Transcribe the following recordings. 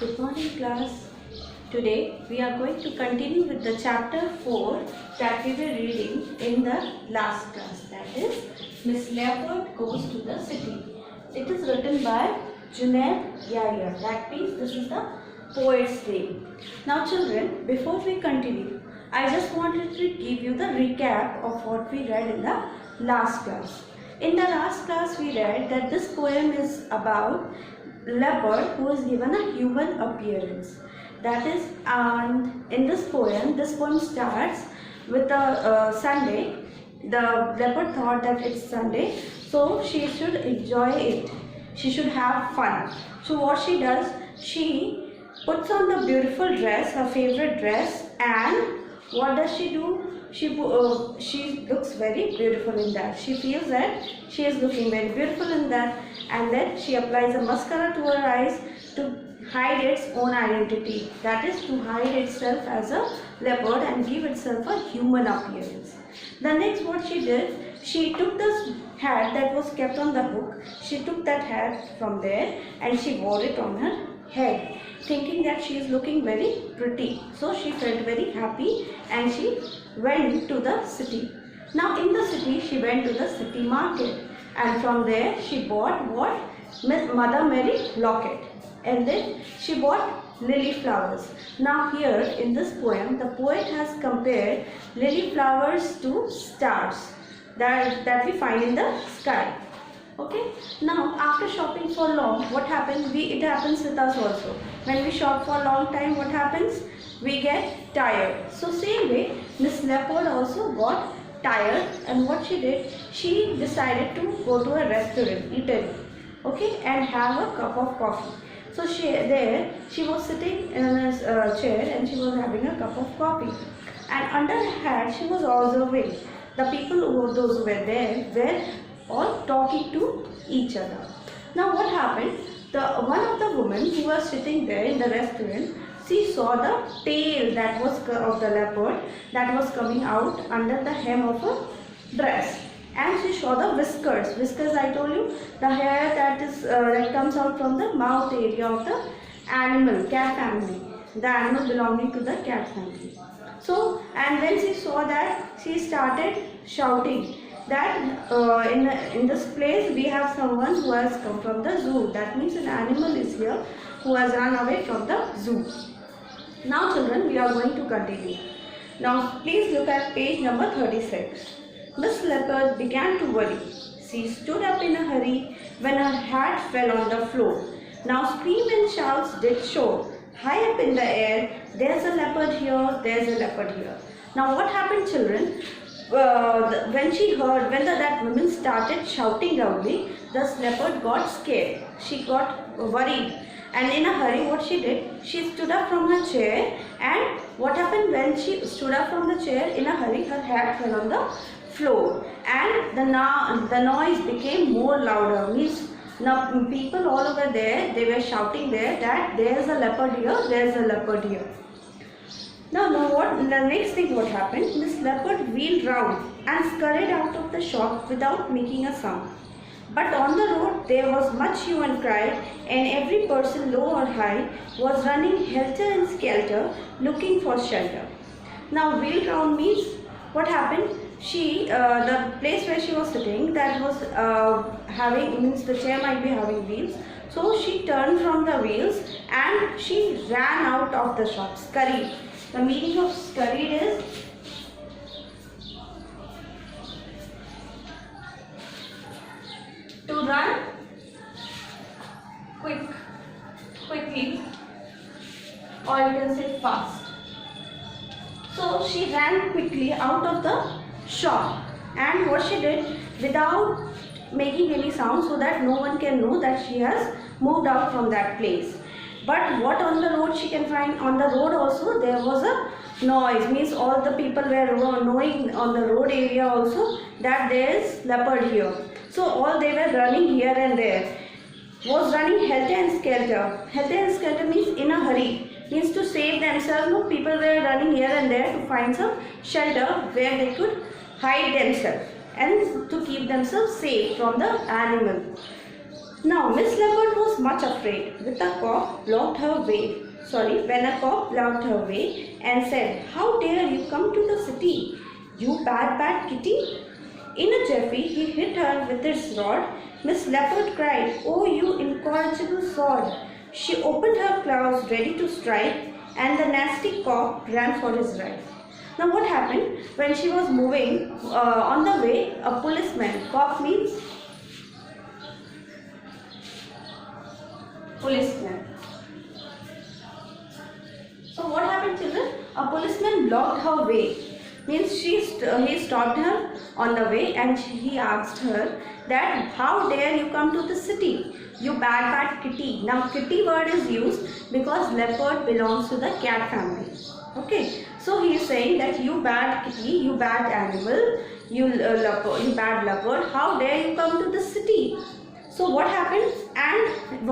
Good morning, class. Today we are going to continue with the chapter 4 that we were reading in the last class, that is Miss Leopard Goes to the City. It is written by Junaid Yahya. That means this is the poet's name. Now children, before we continue, I just wanted to give you the recap of what we read in the last class. In the last class we read that this poem is about leopard who is given a human appearance. That is, and in this poem starts with a Sunday. The leopard thought that it's Sunday, so she should enjoy it. She should have fun. So what she does, she puts on the beautiful dress, her favorite dress, and what does she do? She looks very beautiful in that. She feels that she is looking very beautiful in that, and then she applies a mascara to her eyes to hide its own identity. That is, to hide itself as a leopard and give itself a human appearance. The next what she did, she took this hat that was kept on the hook. She took that hat from there and she wore it on her head, thinking that she is looking very pretty. So she felt very happy and she went to the city. Now in the city, she went to the city market, and from there she bought what? Mother Mary locket, and then she bought lily flowers. Now here in this poem, the poet has compared lily flowers to stars that we find in the sky. Okay. Now after shopping for long, what happens? It happens with us also. When we shop for a long time, what happens? We get tired. So same way, Miss Leopard also got tired, and what she did, she decided to go to a restaurant, eatery, okay, and have a cup of coffee. So she was sitting in a chair and she was having a cup of coffee, and under her hat she was observing the people those who were there were all talking to each other. Now what happened? One of the women who was sitting there in the restaurant, she saw the tail that was of the leopard that was coming out under the hem of a dress, and she saw the whiskers. Whiskers, I told you, the hair that comes out from the mouth area of the animal, cat family, the animal belonging to the cat family. So, and when she saw that, she started shouting that in this place we have someone who has come from the zoo. That means an animal is here who has run away from the zoo. Now children, we are going to continue. Now please look at page number 36. Miss Leopard began to worry. She stood up in a hurry when her hat fell on the floor. Now scream and shouts did show. High up in the air, there's a leopard here, there's a leopard here. Now what happened, children? When that woman started shouting loudly, the leopard got scared. She got worried, and in a hurry what she did, she stood up from her chair, and what happened when she stood up from the chair, in a hurry her hat fell on the floor, and the noise became more louder. Means now people all over there, they were shouting there that there's a leopard here, there's a leopard here. Now the next thing what happened, Miss Leopard wheeled round and scurried out of the shop without making a sound. But on the road there was much hue and cry, and every person, low or high, was running helter and skelter looking for shelter. Now wheeled round means what happened? The place where she was sitting, that was means the chair might be having wheels. So she turned from the wheels and she ran out of the shop, scurried. The meaning of scurried is to run quickly, or you can say fast. So she ran quickly out of the shop, and what she did, without making any sound, so that no one can know that she has moved out from that place. But what on the road she can find? On the road also there was a noise, means all the people were knowing on the road area also that there is leopard here. So all they were running here and there, was running helter and skelter. Helter and skelter means in a hurry, means to save themselves. No, people were running here and there to find some shelter where they could hide themselves and to keep themselves safe from the animal. Now Miss Leopard was much afraid when a cock blocked her way and said, "How dare you come to the city, you bad kitty?" In a jiffy he hit her with his rod. Miss Leopard cried, "Oh, you incorrigible sword!" She opened her claws ready to strike, and the nasty cock ran for his life. Now what happened? When she was moving on the way, a policeman, cock means policeman. So what happened, children? A policeman blocked her way. Means he stopped her on the way and he asked her that, "How dare you come to the city, you bad kitty?" Now kitty word is used because leopard belongs to the cat family. Okay, so he is saying that, "You bad kitty, you bad animal, you bad leopard, how dare you come to the city?" So what happened? And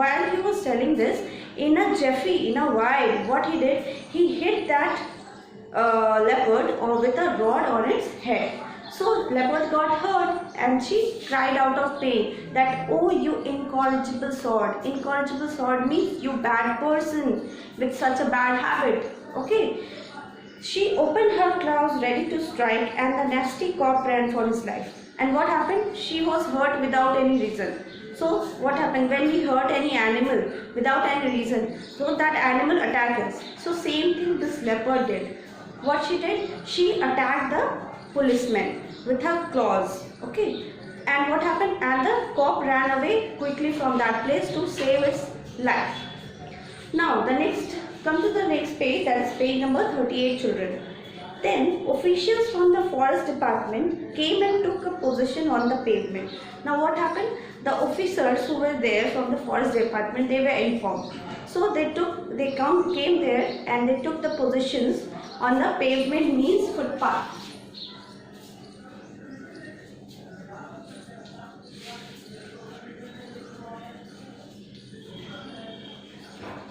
while he was telling this, in a jiffy, in a while, what he did, he hit that leopard with a rod on its head. So leopard got hurt and she cried out of pain that, "Oh, you incorrigible sword." Incorrigible sword means you bad person with such a bad habit. Okay. She opened her claws ready to strike, and the nasty cock ran for his life. And what happened? She was hurt without any reason. So what happened when we hurt any animal without any reason? So that animal attacks us. So same thing this leopard did. What she did? She attacked the policeman with her claws. Okay. And what happened? And the cock ran away quickly from that place to save its life. Now come to the next page, that is page number 38, children. Then officials from the forest department came and took a position on the pavement. Now what happened? The officers who were there from the forest department, they were informed. So they came there and they took the positions on the pavement, means footpath.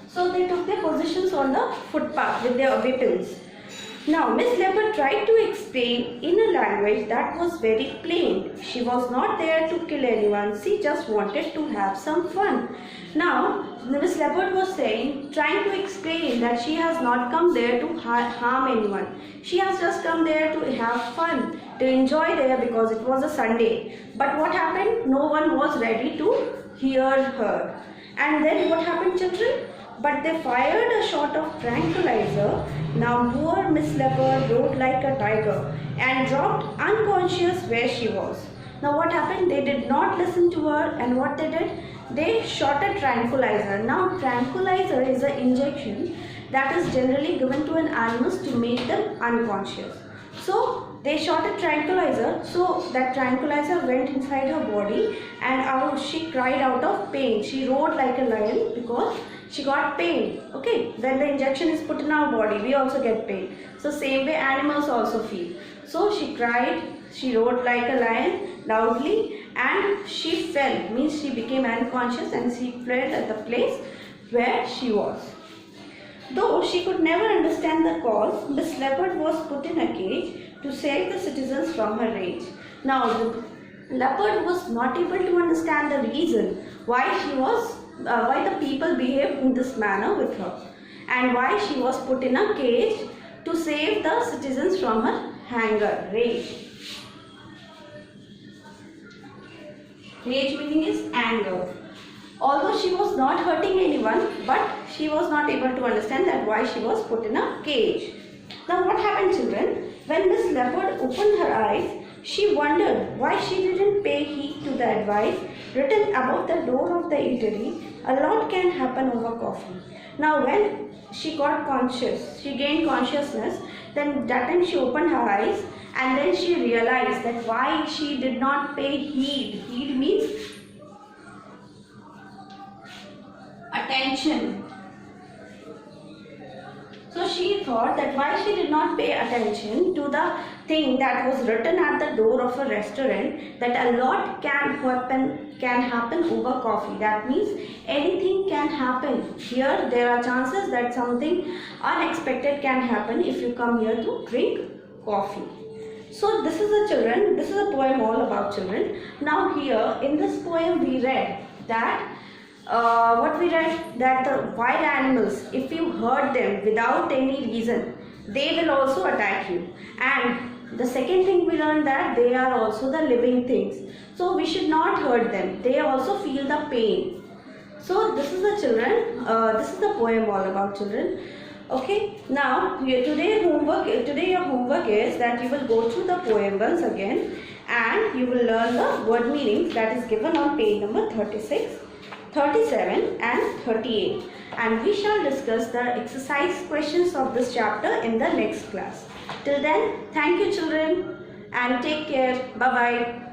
So they took their positions on the footpath with their weapons. Now Miss Leopard tried to explain in a language that was very plain. She was not there to kill anyone. She just wanted to have some fun. Now Miss Leopard was trying to explain that she has not come there to harm anyone. She has just come there to have fun, to enjoy there because it was a Sunday. But what happened? No one was ready to hear her. And then what happened, children? But they fired a shot of tranquilizer. Now poor Miss Leopard roared like a tiger and dropped unconscious where she was. Now what happened? They did not listen to her, and what they did? They shot a tranquilizer. Now tranquilizer is an injection that is generally given to an animals to make them unconscious. So they shot a tranquilizer, so that tranquilizer went inside her body, and she cried out of pain. She roared like a lion because she got pain. Okay, when the injection is put in our body, we also get pain. So same way animals also feel. So she cried, she roared like a lion loudly, and she fell, means she became unconscious, and she fled at the place where she was. Though she could never understand the cause, Miss Leopard was put in a cage to save the citizens from her rage. Now the leopard was not able to understand the reason why the people behaved in this manner with her, and why she was put in a cage to save the citizens from her rage. Rage meaning is anger. Although she was not hurting anyone, but she was not able to understand that why she was put in a cage. Now what happened, children? When Miss Leopard opened her eyes, she wondered why she didn't pay heed to the advice written above the door of the eatery. A lot can happen over coffee. Now when she gained consciousness, then that time she opened her eyes, and then she realized that why she did not pay heed. Heed means attention. So she thought that why she did not pay attention to the thing that was written at the door of a restaurant, that a lot can happen over coffee. That means anything can happen. Here there are chances that something unexpected can happen if you come here to drink coffee. So this is a poem all about children. Now here in this poem we read that what we read, that the wild animals, if you hurt them without any reason, they will also attack you. And the second thing we learned, that they are also the living things, so we should not hurt them. They also feel the pain. So this is the children, this is the poem all about children. Okay, now today your homework is that you will go through the poem once again, and you will learn the word meanings that is given on page number 36, 37 and 38, and we shall discuss the exercise questions of this chapter in the next class. Till then, thank you children, and take care. Bye bye.